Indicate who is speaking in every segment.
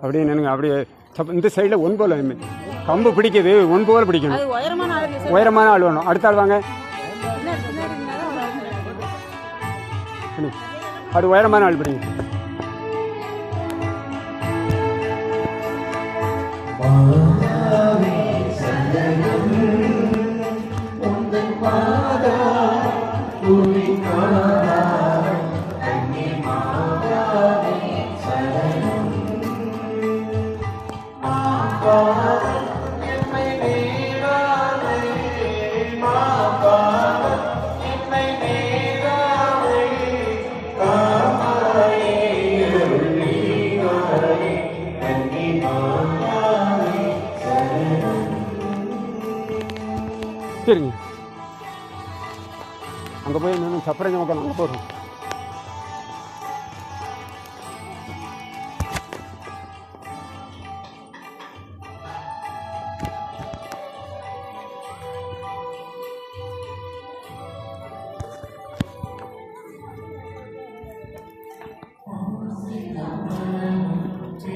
Speaker 1: அப்படியே நினைங்க. அப்படியே இந்த சைடில் ஒன்போல கம்பு பிடிக்குது, ஒன்போல பிடிக்கணும். உயரமான ஆள் வேணும். அடுத்த ஆள் வாங்க. அது உயரமான ஆள் பிடிங்க. சரிங்க, அங்கே போய் இன்னும் சப்பரைங்க மக்கள் அங்கே போகிறோம்.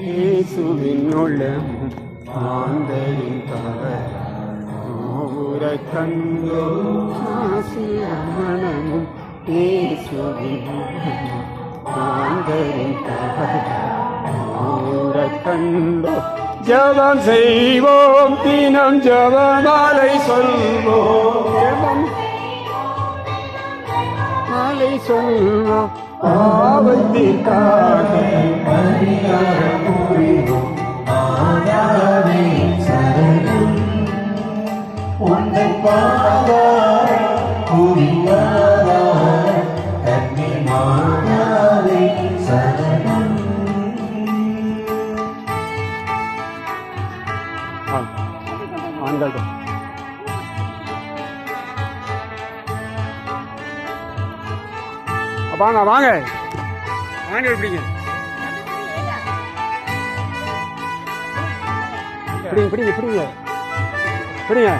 Speaker 1: இயேசுவின் உள்ளம் ஆண்டரின் தவறு கண்டோ மனமும் இயேசுவின் ஆண்டரின் தவறு கண்டோ. ஜெபம் செய்வோம், தினம் ஜெபமாலை சொல்வோம், மாலை சொல்வோம், பாவத்திற்காக பரிகாரம் புரிவோம். ஆராதனை சரணம் உந்தன் பாதாய் புரியாதாய் தன்னை மாதாவை சரணம். ஆண்கள் வாங்க வாங்க வாங்க, எப்படிங்க பிடிங்க பிடிங்க பிடிங்க பிடிங்க.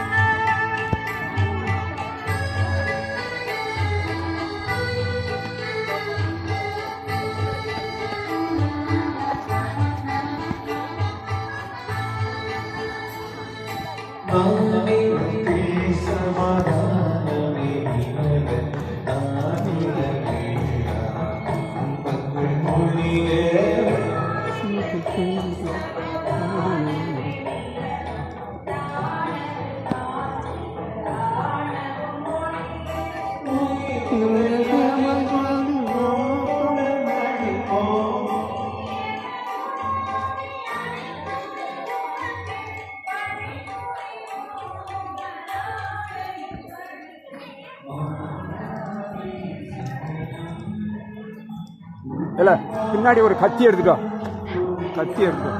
Speaker 1: இல்ல பின்னாடி ஒரு கத்தி எடுத்துட்டோ, கத்தி எடுத்துட்டோம்.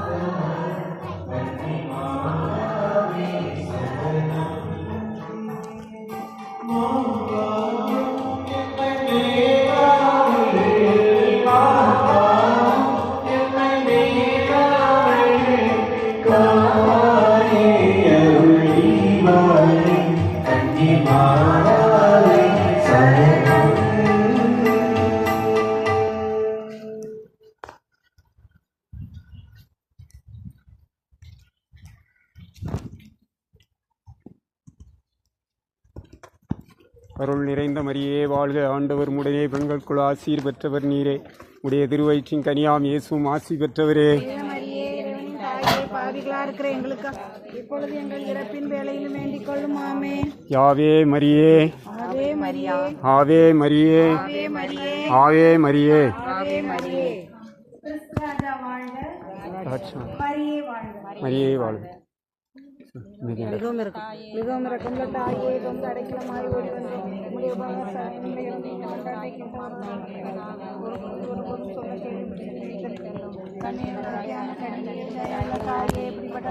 Speaker 1: அருள் நிறைந்த மரியே வாழ்க, ஆண்டவர் உடனே பெண்களுக்குள் ஆசீர் பெற்றவர் நீரே. உடைய திருவயிற்றின் கனியாம் இயேசுவும் ஆசி பெற்றவரே. இப்பொழுது எங்கள் இறப்பின் வேளையிலும் வேண்டிக் கொள்ளும். ஆமென். யாவே மரியே, ஆவே மரியே, ஆவே மரியே, ஆவே மரியே, ஆவே மரியே, ஆவே மரியே. மரியே வாழ்க. மிகவும் இறக்கமுள்ள தாயே, ரொம்ப அடைக்கலமாய் ஓடி வந்து உம்முடைய இப்படிப்பட்ட